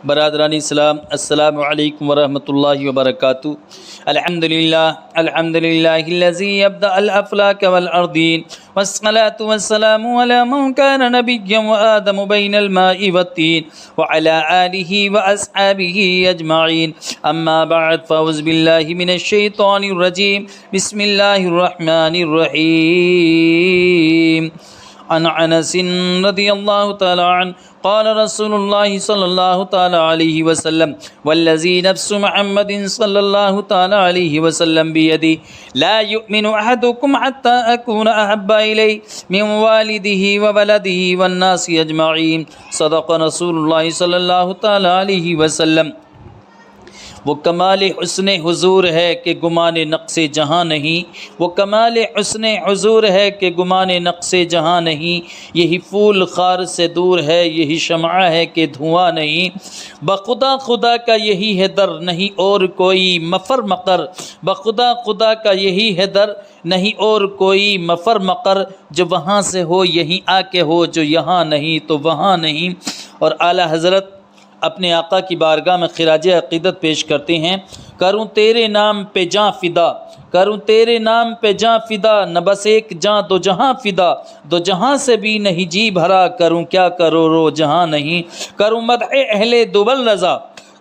برادران اسلام، السلام علیکم ورحمۃ اللہ وبرکاتہ۔ الحمدللہ الذی یبدأ الافلاک والارضین والصلاة والسلام علی من کان نبیا وآدم بین الماء والطین وعلی آلہ واصحابہ اجمعین، اما بعد فاعوذ باللہ من الشیطان الرجیم، بسم اللہ الرحمن الرحیم۔ عن انس رضی اللہ تعالی عنہ قال رسول اللہ صلی اللہ تعالی علیہ وسلم والذی نفس محمد صلی اللہ تعالی علیہ وسلم بیدی لا یؤمن احدکم حتی اکون احب الیہ من والدہ وولدہ والناس اجمعین، صدق رسول اللہ صلی اللہ تعالی علیہ وسلم۔ وہ کمال حسن حضور ہے کہ گمان نقص جہاں نہیں، وہ کمال حسن حضور ہے کہ گمان نقص جہاں نہیں، یہی پھول خار سے دور ہے، یہی شمع ہے کہ دھواں نہیں، بخدا خدا کا یہی ہے در نہیں اور کوئی مفر مقر، بخدا خدا کا یہی ہے در نہیں اور کوئی مفر مقر، جو وہاں سے ہو یہیں آ کے ہو، جو یہاں نہیں تو وہاں نہیں۔ اور اعلیٰ حضرت اپنے آقا کی بارگاہ میں خراج عقیدت پیش کرتے ہیں، کروں تیرے نام پہ جاں فدا، کروں تیرے نام پہ جاں فدا، نہ بس ایک جاں دو جہاں فدا، دو جہاں سے بھی نہیں جی بھرا، کروں کیا کرو جہاں نہیں، کروں مدح اہل دوبل رضا،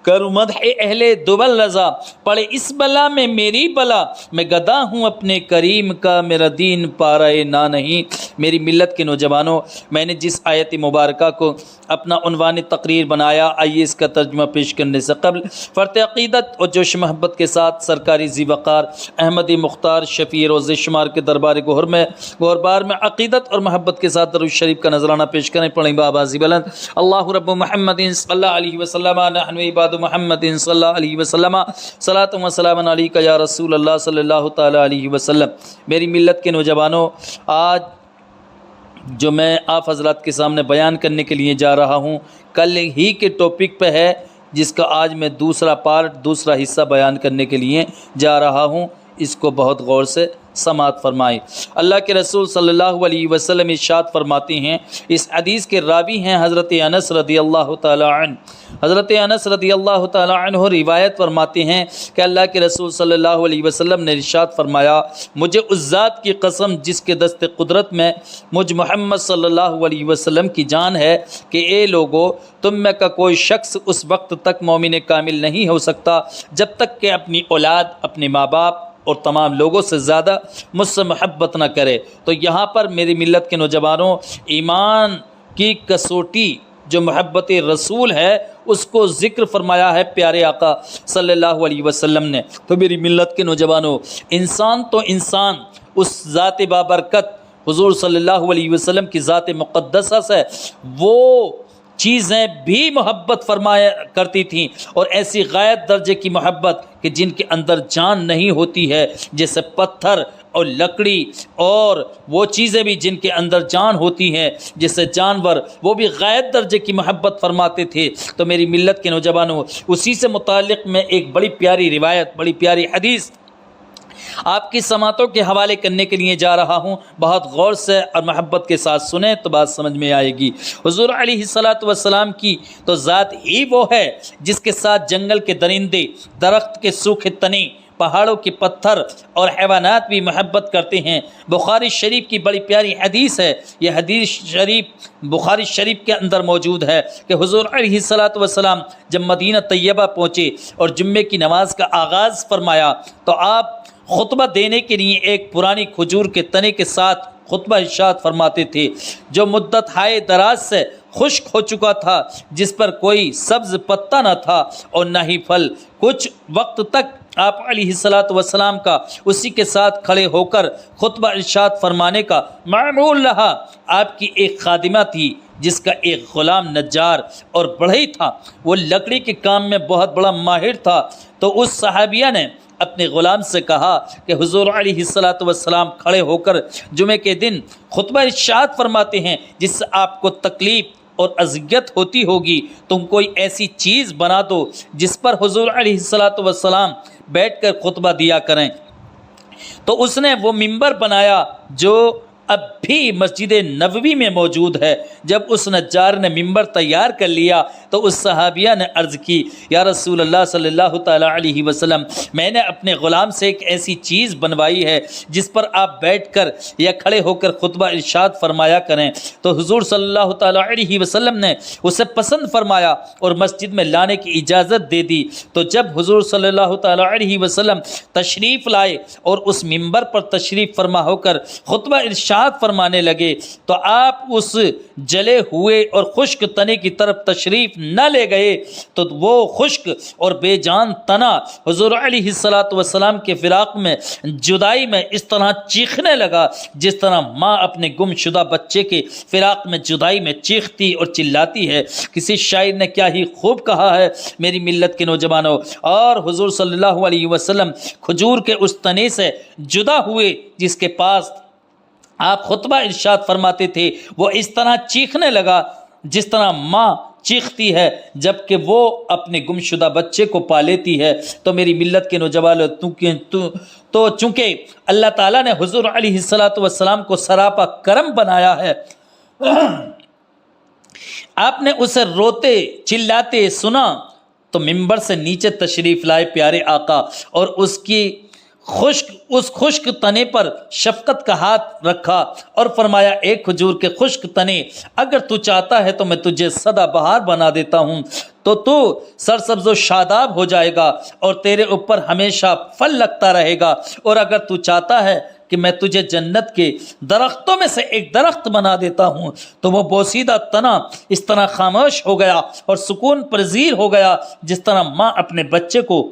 کروں مدح اہل دوبل رضا، پڑے اس بلا میں میری بلا، میں گدا ہوں اپنے کریم کا، میرا دین پارائے نہ نہیں۔ میری ملت کے نوجوانوں، میں نے جس آیت مبارکہ کو اپنا عنوان تقریر بنایا، آئیے اس کا ترجمہ پیش کرنے سے قبل فرط عقیدت اور جوش محبت کے ساتھ سرکاری ذی وقار احمدی مختار شفیع روز شمار کے دربار گہربار میں عقیدت اور محبت کے ساتھ درود شریف کا نذرانہ پیش کریں۔ پڑھیں بآواز بلند، اللہ رب محمد صلی اللہ علیہ وسلم، نحن عباد محمد صلی اللہ علیہ وسلم، صلاۃ و سلام علیک یا رسول اللہ صلی اللہ تعالی علیہ وسلم۔ میری ملت کے نوجوانوں، آج جو میں آپ حضرات کے سامنے بیان کرنے کے لیے جا رہا ہوں، کل ہی کے ٹاپک پہ ہے، جس کا آج میں دوسرا حصہ بیان کرنے کے لیے جا رہا ہوں، اس کو بہت غور سے سماعت فرمائیں۔ اللہ کے رسول صلی اللہ علیہ وسلم ارشاد فرماتے ہیں، اس حدیث کے راوی ہیں حضرت انس رضی اللہ تعالی عنہ۔ حضرت انس رضی اللہ تعالی عنہ روایت فرماتے ہیں کہ اللہ کے رسول صلی اللہ علیہ وسلم نے ارشاد فرمایا، مجھے اس ذات کی قسم جس کے دست قدرت میں مجھ محمد صلی اللہ علیہ وسلم کی جان ہے، کہ اے لوگو، تم میں کا کوئی شخص اس وقت تک مومن کامل نہیں ہو سکتا جب تک کہ اپنی اولاد، اپنے ماں باپ اور تمام لوگوں سے زیادہ مجھ سے محبت نہ کرے۔ تو یہاں پر میری ملت کے نوجوانوں، ایمان کی کسوٹی جو محبت رسول ہے، اس کو ذکر فرمایا ہے پیارے آقا صلی اللہ علیہ وسلم نے۔ تو میری ملت کے نوجوانوں، انسان تو انسان اس ذات بابرکت حضور صلی اللہ علیہ وسلم کی ذات مقدسہ سے وہ چیزیں بھی محبت فرمایا کرتی تھیں، اور ایسی غایت درجے کی محبت کہ جن کے اندر جان نہیں ہوتی ہے، جیسے پتھر اور لکڑی، اور وہ چیزیں بھی جن کے اندر جان ہوتی ہیں جیسے جانور، وہ بھی غایت درجے کی محبت فرماتے تھے۔ تو میری ملت کے نوجوانوں، اسی سے متعلق میں ایک بڑی پیاری روایت، بڑی پیاری حدیث آپ کی سماعتوں کے حوالے کرنے کے لیے جا رہا ہوں، بہت غور سے اور محبت کے ساتھ سنیں تو بات سمجھ میں آئے گی۔ حضور علیہ الصلاۃ والسلام کی تو ذات ہی وہ ہے جس کے ساتھ جنگل کے درندے، درخت کے سوکھے تنے، پہاڑوں کے پتھر اور حیوانات بھی محبت کرتے ہیں۔ بخاری شریف کی بڑی پیاری حدیث ہے، یہ حدیث شریف بخاری شریف کے اندر موجود ہے کہ حضور علیہ الصلاۃ والسلام جب مدینہ طیبہ پہنچے اور جمعے کی نماز کا آغاز فرمایا تو آپ خطبہ دینے کے لیے ایک پرانی کھجور کے تنے کے ساتھ خطبہ ارشاد فرماتے تھے، جو مدت ہائے دراز سے خشک ہو چکا تھا، جس پر کوئی سبز پتا نہ تھا اور نہ ہی پھل۔ کچھ وقت تک آپ علیہ الصلاۃ والسلام کا اسی کے ساتھ کھڑے ہو کر خطبہ ارشاد فرمانے کا معمول رہا۔ آپ کی ایک خادمہ تھی جس کا ایک غلام نجار اور بڑھئی تھا، وہ لکڑی کے کام میں بہت بڑا ماہر تھا۔ تو اس صحابیہ نے اپنے غلام سے کہا کہ حضور علیہ الصلاۃ والسلام کھڑے ہو کر جمعے کے دن خطبہ ارشاد فرماتے ہیں، جس سے آپ کو تکلیف اور اذیت ہوتی ہوگی، تم کوئی ایسی چیز بنا دو جس پر حضور علیہ الصلاۃ والسلام بیٹھ کر خطبہ دیا کریں۔ تو اس نے وہ ممبر بنایا جو اب بھی مسجد نبوی میں موجود ہے۔ جب اس نجار نے ممبر تیار کر لیا تو اس صحابیہ نے عرض کی، یا رسول اللہ صلی اللہ تعالیٰ علیہ وسلم، میں نے اپنے غلام سے ایک ایسی چیز بنوائی ہے جس پر آپ بیٹھ کر یا کھڑے ہو کر خطبہ ارشاد فرمایا کریں۔ تو حضور صلی اللہ تعالیٰ علیہ وسلم نے اسے پسند فرمایا اور مسجد میں لانے کی اجازت دے دی۔ تو جب حضور صلی اللہ تعالیٰ علیہ وسلم تشریف لائے اور اس ممبر پر تشریف فرما ہو کر خطبہ ارشاد فرمانے لگے تو آپ اس جلے ہوئے اور خشک تنے کی طرف تشریف نہ لے گئے تو وہ خشک اور بے جان تنا حضور علیہ السلام کے فراق میں، جدائی میں اس طرح چیخنے لگا جس طرح ماں اپنے گم شدہ بچے کے فراق میں جدائی میں چیختی اور چلاتی ہے۔ کسی شاعر نے کیا ہی خوب کہا ہے، میری ملت کے نوجوانوں، اور حضور صلی اللہ علیہ وسلم کھجور کے اس تنے سے جدا ہوئے جس کے پاس آپ خطبہ ارشاد فرماتے تھے، وہ اس طرح چیخنے لگا جس طرح ماں چیختی ہے جب کہ وہ اپنے گمشدہ بچے کو پا لیتی ہے۔ تو میری ملت کے نوجوانوں، تو چونکہ اللہ تعالیٰ نے حضور علیہ السلام کو سراپا کرم بنایا ہے، آپ نے اسے روتے چلاتے سنا تو ممبر سے نیچے تشریف لائے پیارے آقا اور اس خشک تنے پر شفقت کا ہاتھ رکھا اور فرمایا، اے کھجور کے خشک تنے، اگر تو چاہتا ہے تو میں تجھے سدا بہار بنا دیتا ہوں، تو سرسبز و شاداب ہو جائے گا اور تیرے اوپر ہمیشہ پھل لگتا رہے گا، اور اگر تو چاہتا ہے کہ میں تجھے جنت کے درختوں میں سے ایک درخت بنا دیتا ہوں، تو وہ بوسیدہ تنا اس طرح خاموش ہو گیا اور سکون پذیر ہو گیا جس طرح ماں اپنے بچے کو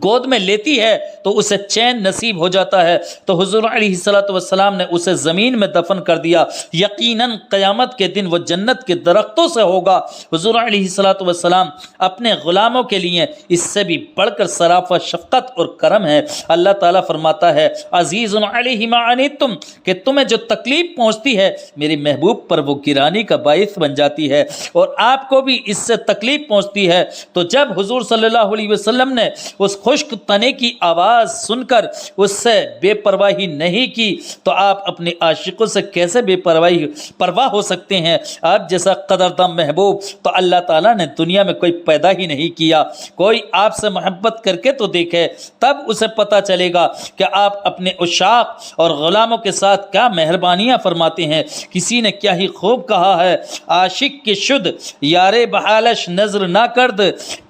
گود میں لیتی ہے تو اسے چین نصیب ہو جاتا ہے۔ تو حضور علیہ السلام نے اسے زمین میں دفن کر دیا۔ یقیناً قیامت کے دن وہ جنت کے درختوں سے ہوگا۔ حضور علیہ السلام اپنے غلاموں کے لیے اس سے بھی بڑھ کر سراپا شفقت اور کرم ہے۔ اللہ تعالیٰ فرماتا ہے، عزیز علیہ ما عنتم، کہ تمہیں جو تکلیف پہنچتی ہے میرے محبوب پر وہ گرانی کا باعث بن جاتی ہے، اور آپ کو بھی اس سے تکلیف پہنچتی ہے۔ تو جب حضور صلی اللہ علیہ وسلم نے اس خشک تنے کی آواز سن کر اس سے بے پرواہی نہیں کی تو آپ اپنے عاشقوں سے کیسے بے پرواہ ہو سکتے ہیں؟ آپ جیسا قدردان محبوب تو اللہ تعالیٰ نے دنیا میں کوئی پیدا ہی نہیں کیا۔ کوئی آپ سے محبت کر کے تو دیکھے، تب اسے پتہ چلے گا کہ آپ اپنے عشاق اور غلاموں کے ساتھ کیا مہربانیاں فرماتے ہیں۔ کسی نے کیا ہی خوب کہا ہے، عاشق کے شد یارے بحالش نظر نہ کرد،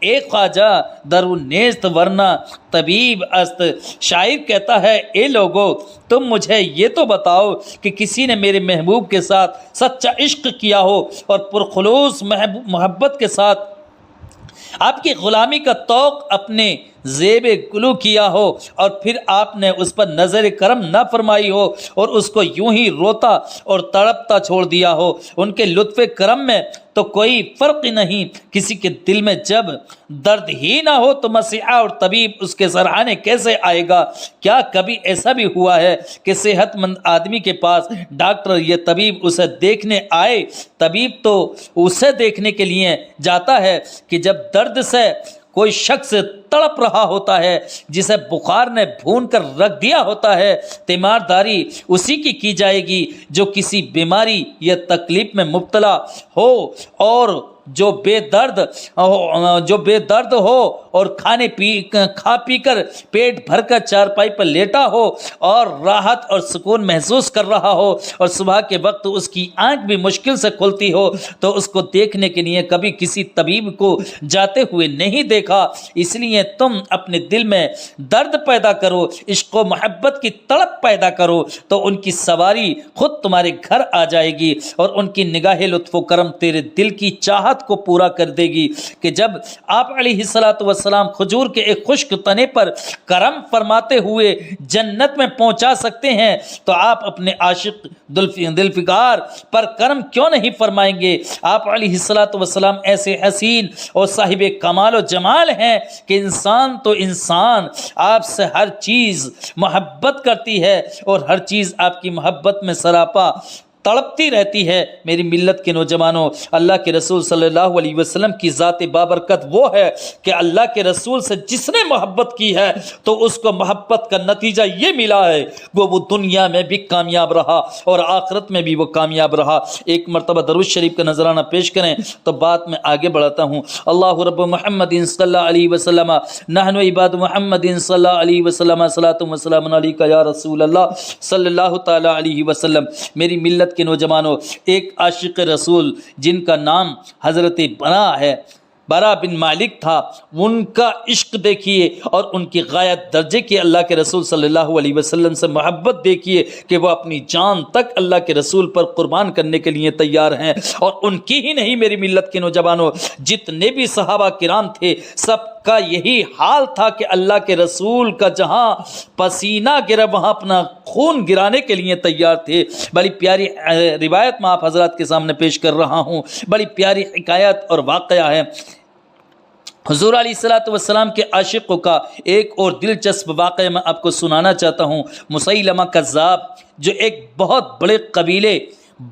ایک خواجہ درو نیست ورنہ طبیب است۔ شاعر کہتا ہے، اے لوگو تم مجھے یہ تو بتاؤ کہ کسی نے میرے محبوب کے ساتھ سچا عشق کیا ہو اور پرخلوص محبت کے ساتھ آپ کی غلامی کا توق اپنے زیب گلو کیا ہو اور پھر آپ نے اس پر نظر کرم نہ فرمائی ہو اور اس کو یوں ہی روتا اور تڑپتا چھوڑ دیا ہو۔ ان کے لطف کرم میں تو کوئی فرق نہیں۔ کسی کے دل میں جب درد ہی نہ ہو تو مسیحا اور طبیب اس کے سراہنے کیسے آئے گا؟ کیا کبھی ایسا بھی ہوا ہے کہ صحت مند آدمی کے پاس ڈاکٹر یا طبیب اسے دیکھنے آئے؟ طبیب تو اسے دیکھنے کے لیے جاتا ہے کہ جب درد سے کوئی شخص تڑپ رہا ہوتا ہے، جسے بخار نے بھون کر رکھ دیا ہوتا ہے۔ تیمارداری اسی کی جائے گی جو کسی بیماری یا تکلیف میں مبتلا ہو اور جو بے درد ہو اور کھا پی کر پیٹ بھر کر چارپائی پر لیٹا ہو اور راحت اور سکون محسوس کر رہا ہو اور صبح کے وقت اس کی آنکھ بھی مشکل سے کھلتی ہو تو اس کو دیکھنے کے لیے کبھی کسی طبیب کو جاتے ہوئے نہیں دیکھا۔ اس لیے تم اپنے دل میں درد پیدا کرو، عشق و محبت کی تڑپ پیدا کرو تو ان کی سواری خود تمہارے گھر آ جائے گی اور ان کی نگاہ لطف و کرم تیرے دل کی چاہت کو پورا کر دے گی کہ جب آپ علیہ السلام کھجور کے ایک خشک تنے پر کرم فرماتے ہوئے جنت میں پہنچا سکتے ہیں تو آپ اپنے عاشق دلفگار پر کرم کیوں نہیں فرمائیں گے؟ آپ علیہ السلام ایسے حسین اور صاحب کمال و جمال ہیں کہ انسان تو انسان آپ سے ہر چیز محبت کرتی ہے اور ہر چیز آپ کی محبت میں سراپا تڑپتی رہتی ہے۔ میری ملت کے نوجوانوں، اللہ کے رسول صلی اللہ علیہ وسلم کی ذات بابرکت وہ ہے کہ اللہ کے رسول سے جس نے محبت کی ہے تو اس کو محبت کا نتیجہ یہ ملا ہے وہ دنیا میں بھی کامیاب رہا اور آخرت میں بھی وہ کامیاب رہا۔ ایک مرتبہ درود شریف کا نذرانہ پیش کریں تو بات میں آگے بڑھاتا ہوں۔ اللہ رب محمد صلی اللہ علیہ وسلم نحن عباد محمد صلی اللہ علیہ وسلم صلاۃ و سلام علیک یا رسول اللہ صلی اللہ تعالی علیہ وسلم۔ میری ملت کے نوجوانوں، ایک عاشق رسول جن کا نام حضرت برا بن مالک تھا، ان کا عشق دیکھیے اور ان کی غایت درجے کی اللہ کے رسول صلی اللہ علیہ وسلم سے محبت دیکھیے کہ وہ اپنی جان تک اللہ کے رسول پر قربان کرنے کے لیے تیار ہیں۔ اور ان کی ہی نہیں، میری ملت کے نوجوانوں، جتنے بھی صحابہ کرام تھے سب کا یہی حال تھا کہ اللہ کے رسول کا جہاں پسینہ گرا وہاں اپنا خون گرانے کے لیے تیار تھے۔ بڑی پیاری روایت میں آپ حضرات کے سامنے پیش کر رہا ہوں، بڑی پیاری حکایت اور واقعہ ہے۔ حضور علیہ الصلوۃ والسلام کے عاشقوں کا ایک اور دلچسپ واقعہ میں آپ کو سنانا چاہتا ہوں۔ مسیلمہ کذاب جو ایک بہت بڑے قبیلے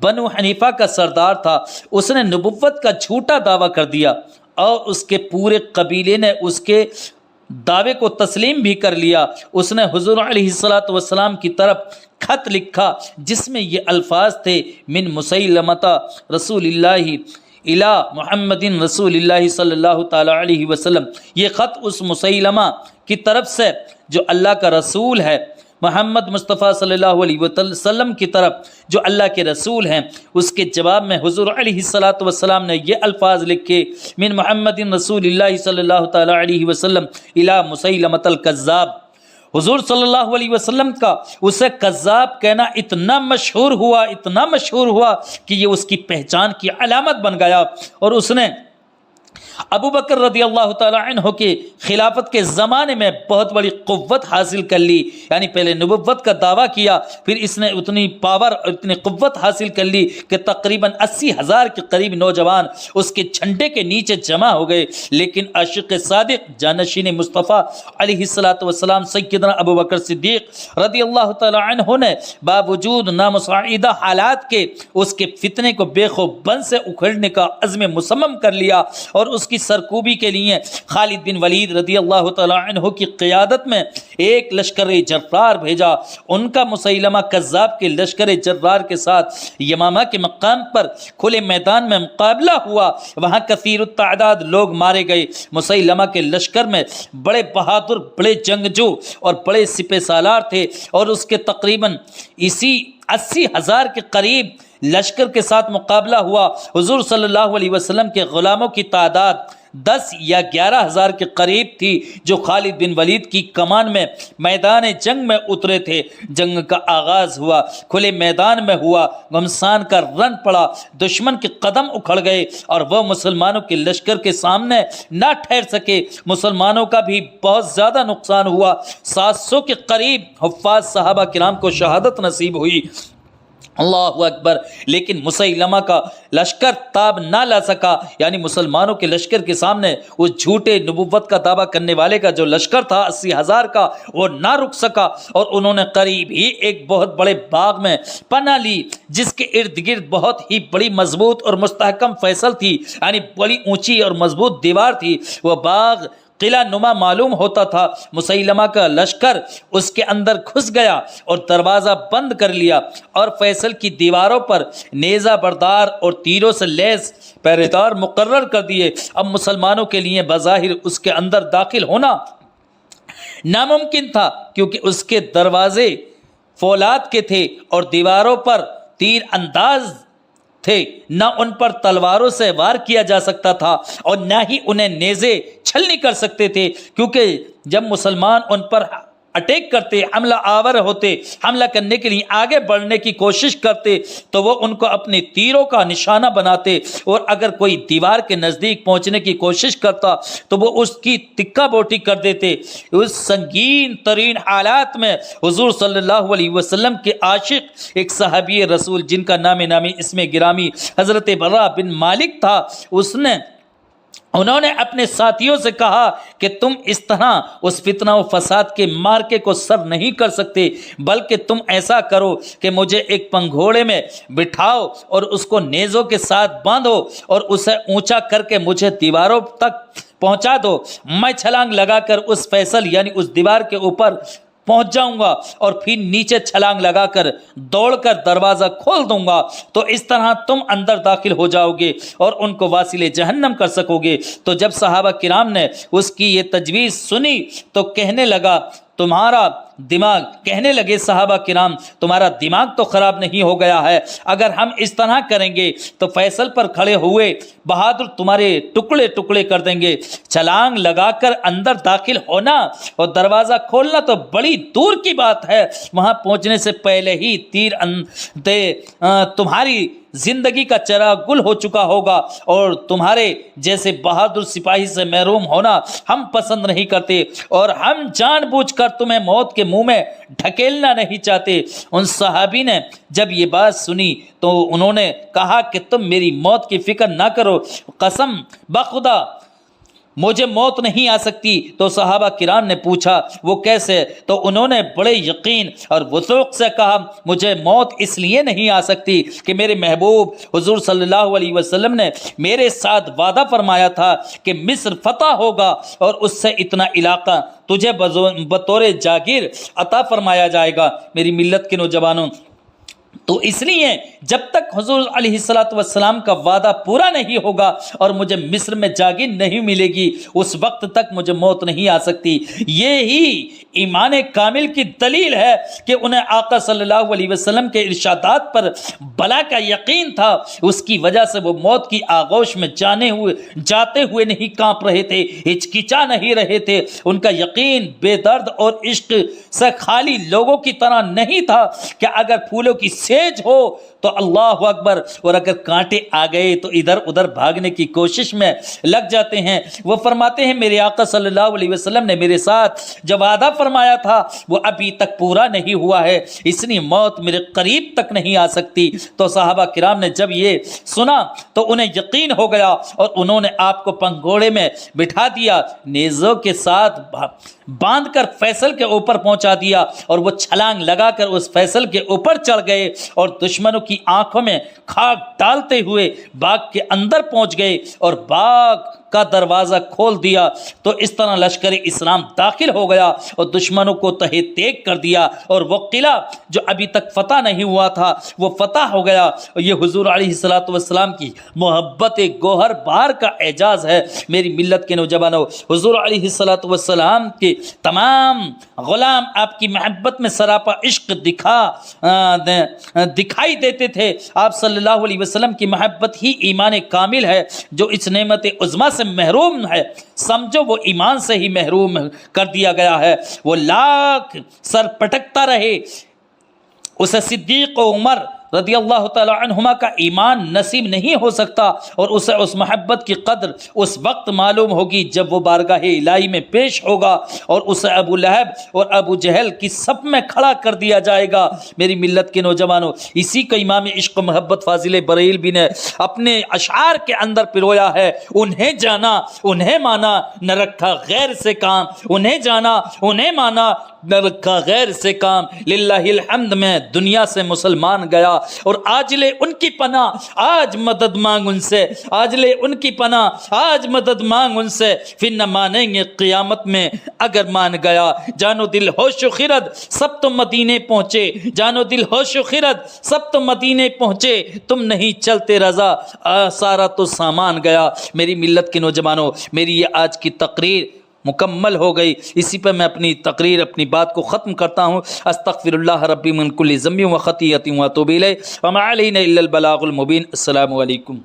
بنو حنیفہ کا سردار تھا، اس نے نبوت کا جھوٹا دعویٰ کر دیا اور اس کے پورے قبیلے نے اس کے دعوے کو تسلیم بھی کر لیا۔ اس نے حضور علیہ الصلوۃ والسلام کی طرف خط لکھا جس میں یہ الفاظ تھے، من مسیلمۃ رسول اللہ الی محمد رسول اللہ صلی اللہ تعالی علیہ وسلم۔ یہ خط اس مسیلمہ کی طرف سے جو اللہ کا رسول ہے، محمد مصطفیٰ صلی اللہ علیہ وسلم کی طرف جو اللہ کے رسول ہیں، اس کے جواب میں حضور علیہ الصلوۃ والسلام نے یہ الفاظ لکھے، من محمد رسول اللہ صلی اللہ تعالی علیہ وسلم الی مسیلمۃ الکذاب۔ حضور صلی اللہ علیہ وسلم کا اسے کذاب کہنا اتنا مشہور ہوا کہ یہ اس کی پہچان کی علامت بن گیا، اور اس نے ابو بکر رضی اللہ تعالی عنہ کے خلافت کے زمانے میں بہت بڑی قوت حاصل کر لی۔ یعنی پہلے نبوت کا دعویٰ کیا، پھر اس نے اتنی پاور اور اتنی قوت حاصل کر لی کہ تقریباً 80,000 کے قریب نوجوان اس کے جھنڈے کے نیچے جمع ہو گئے۔ لیکن عاشق صادق جانشین مصطفیٰ علیہ الصلوۃ والسلام سیدنا ابو بکر صدیق رضی اللہ تعالی عنہ نے باوجود نامساعدہ حالات کے اس کے فتنے کو بے خوب بند سے اکھڑنے کا عزم مصمم کر لیا، اور اس کی سرکوبی کے لیے خالد بن ولید رضی اللہ تعالی عنہ کی قیادت میں ایک لشکر جرار بھیجا۔ ان کا مسیلمہ کذاب کے لشکر جرار کے ساتھ یمامہ کے مقام پر کھلے میدان میں مقابلہ ہوا۔ وہاں کثیر التعداد لوگ مارے گئے۔ مسیلمہ کے لشکر میں بڑے بہادر، بڑے جنگجو اور بڑے سپہ سالار تھے، اور اس کے تقریباً 80,000 کے قریب لشکر کے ساتھ مقابلہ ہوا۔ حضور صلی اللہ علیہ وسلم کے غلاموں کی تعداد 10 یا 11,000 کے قریب تھی جو خالد بن ولید کی کمان میں میدان جنگ میں اترے تھے۔ جنگ کا آغاز ہوا، کھلے میدان میں ہوا، گھمسان کا رن پڑا، دشمن کے قدم اکھڑ گئے اور وہ مسلمانوں کے لشکر کے سامنے نہ ٹھہر سکے۔ مسلمانوں کا بھی بہت زیادہ نقصان ہوا۔ 700 کے قریب حفاظ صحابہ کرام کو شہادت نصیب ہوئی۔ اللہ اکبر۔ لیکن مسیلمہ کا لشکر تاب نہ لا سکا، یعنی مسلمانوں کے لشکر کے سامنے اس جھوٹے نبوت کا دعویٰ کرنے والے کا جو لشکر تھا 80,000 کا، وہ نہ رک سکا، اور انہوں نے قریب ہی ایک بہت بڑے باغ میں پناہ لی جس کے ارد گرد بہت ہی بڑی مضبوط اور مستحکم فیصل تھی، یعنی بڑی اونچی اور مضبوط دیوار تھی۔ وہ باغ قلعہ نما معلوم ہوتا تھا۔ مسیلمہ کا لشکر اس کے اندر گھس گیا اور دروازہ بند کر لیا، اور فیصل کی دیواروں پر نیزہ بردار اور تیروں سے لیس پہرے دار مقرر کر دیے۔ اب مسلمانوں کے لیے بظاہر اس کے اندر داخل ہونا ناممکن تھا، کیونکہ اس کے دروازے فولاد کے تھے اور دیواروں پر تیر انداز تھے، نہ ان پر تلواروں سے وار کیا جا سکتا تھا اور نہ ہی انہیں نیزے چھلنی کر سکتے تھے، کیونکہ جب مسلمان ان پر اٹیک کرتے، حملہ آور ہوتے، حملہ کرنے کے لیے آگے بڑھنے کی کوشش کرتے تو وہ ان کو اپنے تیروں کا نشانہ بناتے، اور اگر کوئی دیوار کے نزدیک پہنچنے کی کوشش کرتا تو وہ اس کی تکہ بوٹی کر دیتے۔ اس سنگین ترین حالات میں حضور صلی اللہ علیہ وسلم کے عاشق ایک صحابی رسول جن کا نام نامی اسم گرامی حضرت برا بن مالک تھا، اس نے انہوں نے اپنے ساتھیوں سے کہا کہ تم اس طرح اس فتنہ و فساد کے مارکے کو سر نہیں کر سکتے، بلکہ تم ایسا کرو کہ مجھے ایک پنگھوڑے میں بٹھاؤ اور اس کو نیزوں کے ساتھ باندھو اور اسے اونچا کر کے مجھے دیواروں تک پہنچا دو، میں چھلانگ لگا کر اس فیصل یعنی اس دیوار کے اوپر پہنچ جاؤں گا اور پھر نیچے چھلانگ لگا کر دوڑ کر دروازہ کھول دوں گا، تو اس طرح تم اندر داخل ہو جاؤ گے اور ان کو واصل جہنم کر سکو گے۔ تو جب صحابہ کرام نے اس کی یہ تجویز سنی تو کہنے لگے صحابہ کرام تمہارا دماغ تو خراب نہیں ہو گیا ہے؟ اگر ہم اس طرح کریں گے تو فیصل پر کھڑے ہوئے بہادر تمہارے ٹکڑے ٹکڑے کر دیں گے۔ چھلانگ لگا کر اندر داخل ہونا اور دروازہ کھولنا تو بڑی دور کی بات ہے، وہاں پہنچنے سے پہلے ہی تمہاری زندگی کا چراغ گل ہو چکا ہوگا، اور تمہارے جیسے بہادر سپاہی سے محروم ہونا ہم پسند نہیں کرتے، اور ہم جان بوجھ کر تمہیں موت کے منہ میں ڈھکیلنا نہیں چاہتے۔ ان صحابی نے جب یہ بات سنی تو انہوں نے کہا کہ تم میری موت کی فکر نہ کرو، قسم بخدا مجھے موت نہیں آ سکتی۔ تو صحابہ کرام نے پوچھا وہ کیسے؟ تو انہوں نے بڑے یقین اور وثوق سے کہا مجھے موت اس لیے نہیں آ سکتی کہ میرے محبوب حضور صلی اللہ علیہ وسلم نے میرے ساتھ وعدہ فرمایا تھا کہ مصر فتح ہوگا اور اس سے اتنا علاقہ تجھے بطور جاگیر عطا فرمایا جائے گا۔ میری ملت کے نوجوانوں، تو اس لیے جب تک حضور علیہ الصلوۃ والسلام کا وعدہ پورا نہیں ہوگا اور مجھے مصر میں جاگیر نہیں ملے گی، اس وقت تک مجھے موت نہیں آ سکتی۔ یہی ایمان کامل کی دلیل ہے کہ انہیں آقا صلی اللہ علیہ وسلم کے ارشادات پر بلا کا یقین تھا، اس کی وجہ سے وہ موت کی آغوش میں جاتے ہوئے نہیں کانپ رہے تھے، ہچکچا نہیں رہے تھے۔ ان کا یقین بے درد اور عشق سے خالی لوگوں کی طرح نہیں تھا کہ اگر پھولوں کی سیج ہو تو اللہ اکبر، اور اگر کانٹے آ گئے تو ادھر ادھر بھاگنے کی کوشش میں لگ جاتے ہیں۔ وہ فرماتے ہیں میرے آقا صلی اللہ علیہ وسلم نے میرے ساتھ جو وعدہ فرمایا تھا وہ ابھی تک پورا نہیں ہوا ہے، اس لیے موت میرے قریب تک نہیں آ سکتی۔ تو صحابہ کرام نے جب یہ سنا تو انہیں یقین ہو گیا اور انہوں نے آپ کو پنگھوڑے میں بٹھا دیا، نیزوں کے ساتھ باندھ کر فیصل کے اوپر پہنچا دیا، اور وہ چھلانگ لگا کر اس فیصل کے اوپر چڑھ گئے اور دشمنوں کی آنکھوں میں خاک ڈالتے ہوئے باغ کے اندر پہنچ گئے اور باغ کا دروازہ کھول دیا۔ تو اس طرح لشکر اسلام داخل ہو گیا اور دشمنوں کو تہے تیگ کر دیا، اور وہ قلعہ جو ابھی تک فتح نہیں ہوا تھا وہ فتح ہو گیا۔ اور یہ حضور علیہ الصلوۃ والسلام کی محبت گوہر بار کا اعجاز ہے۔ میری ملت کے نوجوانوں، حضور علیہ الصلوۃ والسلام کے تمام غلام آپ کی محبت میں سراپا عشق دکھائی دیتے تھے۔ آپ صلی اللہ علیہ وسلم کی محبت ہی ایمان کامل ہے۔ جو اس نعمت عظمیٰ سے محروم ہے سمجھو وہ ایمان سے ہی محروم کر دیا گیا ہے۔ وہ لاکھ سر پٹکتا رہے، اسے صدیق و عمر رضی اللہ تعالی عنہما کا ایمان نصیب نہیں ہو سکتا، اور اسے اس محبت کی قدر اس وقت معلوم ہوگی جب وہ بارگاہ الہی میں پیش ہوگا اور اسے ابو لہب اور ابو جہل کی صف میں کھڑا کر دیا جائے گا۔ میری ملت کے نوجوانوں، اسی کو امام عشق و محبت فاضل بریلوی نے اپنے اشعار کے اندر پرویا ہے۔ انہیں جانا انہیں مانا، نہ رکھا غیر سے کام، انہیں جانا انہیں مانا، نہ رکھا غیر سے کام، للہ الحمد میں دنیا سے مسلمان گیا، اور آج لے ان کی پناہ آج مدد مانگ ان سے، آج لے ان کی پناہ آج مدد مانگ ان سے، پھر نہ مانیں گے قیامت میں اگر مان گیا۔ جانو دل ہوش و خرد سب تو مدینے پہنچے، جانو دل ہوش و خرد سب تو مدینے پہنچے، تم نہیں چلتے رضا سارا تو سامان گیا۔ میری ملت کے نوجوانوں، میری یہ آج کی تقریر مکمل ہو گئی، اسی پہ میں اپنی تقریر اپنی بات کو ختم کرتا ہوں۔ استغفر اللہ ربی من کل ذنب و خطیئۃ و اتوب الیہ وما علینا الا البلاغ المبین۔ السلام علیکم۔